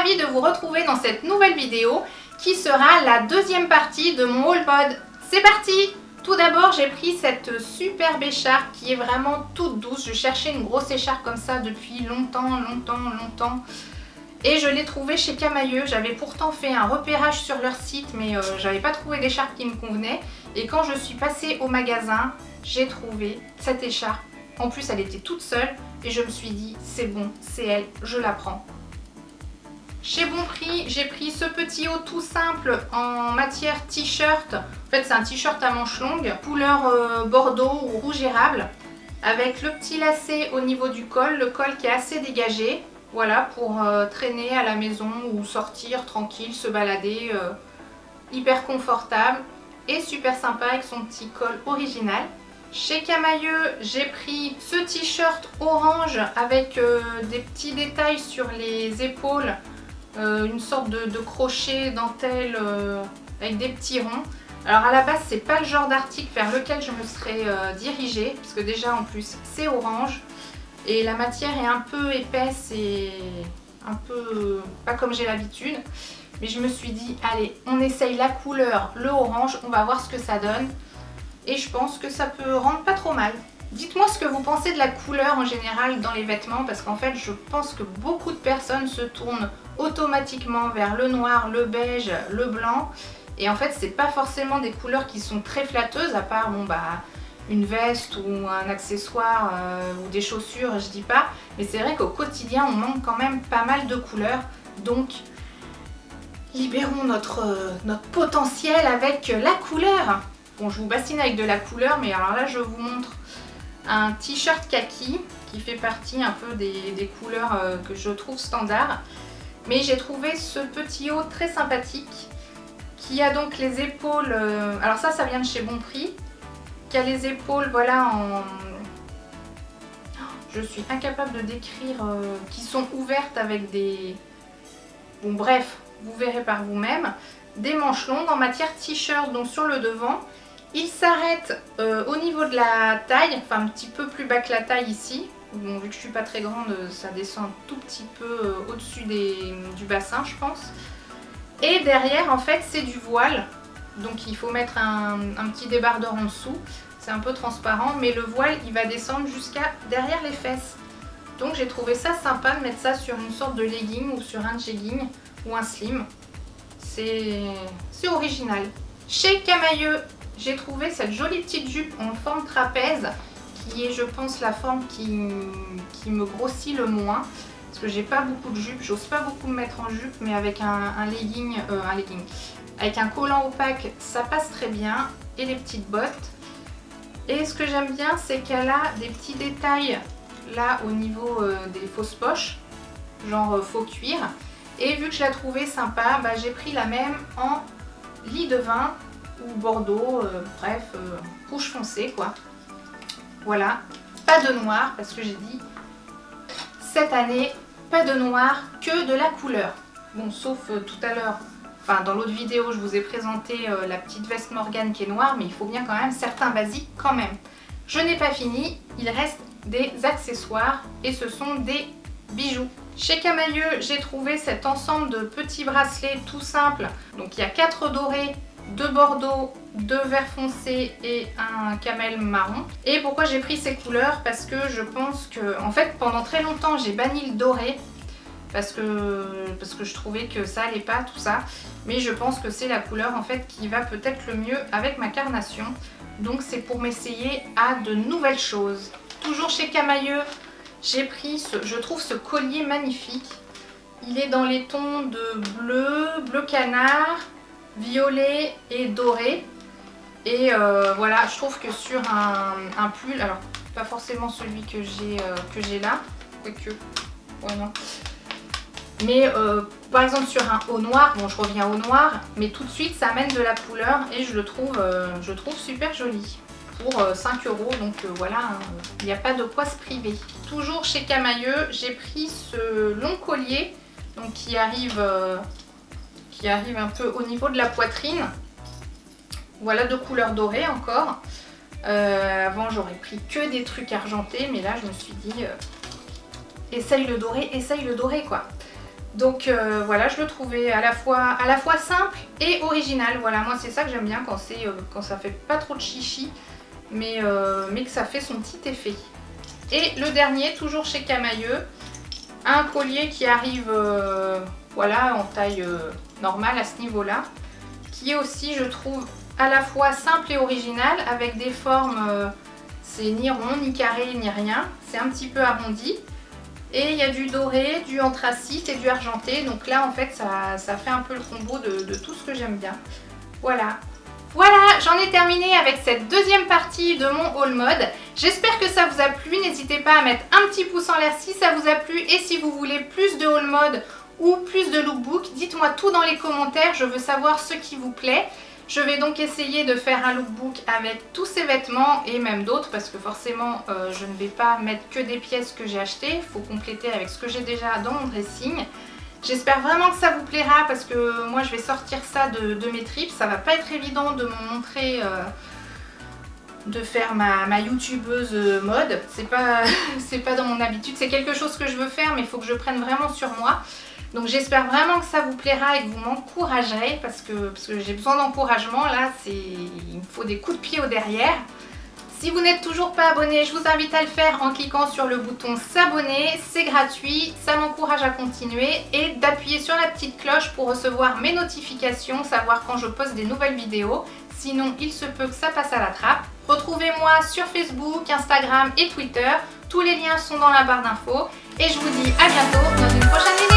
ravie de vous retrouver dans cette nouvelle vidéo qui sera la deuxième partie de mon haul mode. C'est parti! Tout d'abord, j'ai pris cette superbe écharpe qui est vraiment toute douce. Je cherchais une grosse écharpe comme ça depuis longtemps. Et je l'ai trouvée chez Camaïeu. J'avais pourtant fait un repérage sur leur site, mais j'avais pas trouvé d'écharpe qui me convenait. Et quand je suis passée au magasin, j'ai trouvé cette écharpe. En plus, elle était toute seule et je me suis dit, c'est bon, c'est elle, je la prends. Chez Bon Prix, j'ai pris ce petit haut tout simple en matière t-shirt. En fait, c'est un t-shirt à manches longues, couleur bordeaux ou rouge érable, avec le petit lacet au niveau du col, le col qui est assez dégagé. Voilà, pour traîner à la maison ou sortir tranquille, se balader, hyper confortable et super sympa avec son petit col original. Chez Camaïeu, j'ai pris ce t-shirt orange avec des petits détails sur les épaules. Une sorte de crochet dentelle avec des petits ronds. Alors à la base c'est pas le genre d'article vers lequel je me serais dirigée, parce que déjà en plus c'est orange et la matière est un peu épaisse et un peu pas comme j'ai l'habitude, mais je me suis dit allez, on essaye la couleur, le orange, on va voir ce que ça donne et je pense que ça peut rendre pas trop mal. Dites-moi ce que vous pensez de la couleur en général dans les vêtements, parce qu'en fait je pense que beaucoup de personnes se tournent automatiquement vers le noir, le beige, le blanc, et en fait c'est pas forcément des couleurs qui sont très flatteuses, à part bon bah une veste ou un accessoire ou des chaussures, je dis pas, mais c'est vrai qu'au quotidien on manque quand même pas mal de couleurs, donc libérons notre potentiel avec la couleur. Bon, je vous bassine avec de la couleur, mais alors là je vous montre un t-shirt kaki qui fait partie un peu des couleurs que je trouve standard. Mais j'ai trouvé ce petit haut très sympathique qui a donc les épaules, alors ça vient de chez Bon Prix, qui a les épaules voilà en... Je suis incapable de décrire, qui sont ouvertes avec des... Bon bref, vous verrez par vous-même. Des manches longues en matière t-shirt, donc sur le devant. Il s'arrête au niveau de la taille, enfin un petit peu plus bas que la taille ici. Bon, vu que je suis pas très grande, ça descend un tout petit peu au-dessus du bassin, je pense. Et derrière, en fait, c'est du voile. Donc il faut mettre un petit débardeur en dessous. C'est un peu transparent, mais le voile, il va descendre jusqu'à derrière les fesses. Donc j'ai trouvé ça sympa de mettre ça sur une sorte de legging ou sur un jegging ou un slim. C'est original. Chez Camaïeu, j'ai trouvé cette jolie petite jupe en forme trapèze qui est, je pense, la forme qui me grossit le moins, parce que j'ai pas beaucoup de jupes, j'ose pas beaucoup me mettre en jupe, mais avec un legging, avec un collant opaque, ça passe très bien, et les petites bottes. Et ce que j'aime bien, c'est qu'elle a des petits détails là au niveau des fausses poches, genre faux cuir, et vu que je la trouvais sympa, bah, j'ai pris la même en lit de vin ou bordeaux, bref, rouge foncé quoi. Voilà, pas de noir parce que j'ai dit cette année, pas de noir, que de la couleur. Bon, sauf tout à l'heure, enfin dans l'autre vidéo, je vous ai présenté la petite veste Morgane qui est noire, mais il faut bien quand même certains basiques quand même. Je n'ai pas fini, il reste des accessoires et ce sont des bijoux. Chez Camaïeu, j'ai trouvé cet ensemble de petits bracelets tout simples. Donc il y a 4 dorés, 2 bordeaux, 2 vert foncé et un camel marron. Et pourquoi j'ai pris ces couleurs? Parce que je pense que, en fait, pendant très longtemps j'ai banni le doré parce que je trouvais que ça allait pas tout ça. Mais je pense que c'est la couleur en fait qui va peut-être le mieux avec ma carnation. Donc c'est pour m'essayer à de nouvelles choses. Toujours chez Camaïeu, j'ai pris je trouve ce collier magnifique. Il est dans les tons de bleu, bleu canard, violet et doré. Et voilà, je trouve que sur un pull, alors pas forcément celui que j'ai là, quoique, ouais non. Mais par exemple sur un haut noir, bon je reviens au noir, mais tout de suite ça amène de la couleur et je le trouve super joli. Pour 5 €, donc voilà, il n'y a pas de quoi se priver. Toujours chez Camaïeu, j'ai pris ce long collier donc qui arrive un peu au niveau de la poitrine. Voilà, de couleur dorée encore. Avant j'aurais pris que des trucs argentés, mais là je me suis dit essaye le doré quoi. Donc voilà, je le trouvais à la fois simple et original. Voilà, moi c'est ça que j'aime bien quand ça fait pas trop de chichi, mais que ça fait son petit effet. Et le dernier, toujours chez Camaïeu, un collier qui arrive voilà, en taille normale à ce niveau-là, qui est aussi, je trouve, à la fois simple et original, avec des formes, c'est ni rond, ni carré, ni rien, c'est un petit peu arrondi. Et il y a du doré, du anthracite et du argenté. Donc là, en fait, ça fait un peu le combo de tout ce que j'aime bien. Voilà. Voilà, j'en ai terminé avec cette deuxième partie de mon haul mode. J'espère que ça vous a plu. N'hésitez pas à mettre un petit pouce en l'air si ça vous a plu. Et si vous voulez plus de haul mode ou plus de lookbook, dites-moi tout dans les commentaires. Je veux savoir ce qui vous plaît. Je vais donc essayer de faire un lookbook avec tous ces vêtements et même d'autres parce que forcément je ne vais pas mettre que des pièces que j'ai achetées, il faut compléter avec ce que j'ai déjà dans mon dressing. J'espère vraiment que ça vous plaira parce que moi je vais sortir ça de mes tripes, ça va pas être évident de me montrer, de faire ma youtubeuse mode, c'est pas dans mon habitude, c'est quelque chose que je veux faire mais il faut que je prenne vraiment sur moi. Donc j'espère vraiment que ça vous plaira et que vous m'encouragerez parce que j'ai besoin d'encouragement. Là, il me faut des coups de pied au derrière. Si vous n'êtes toujours pas abonné, je vous invite à le faire en cliquant sur le bouton s'abonner. C'est gratuit, ça m'encourage à continuer et d'appuyer sur la petite cloche pour recevoir mes notifications, savoir quand je poste des nouvelles vidéos. Sinon, il se peut que ça passe à la trappe. Retrouvez-moi sur Facebook, Instagram et Twitter. Tous les liens sont dans la barre d'infos. Et je vous dis à bientôt dans une prochaine vidéo.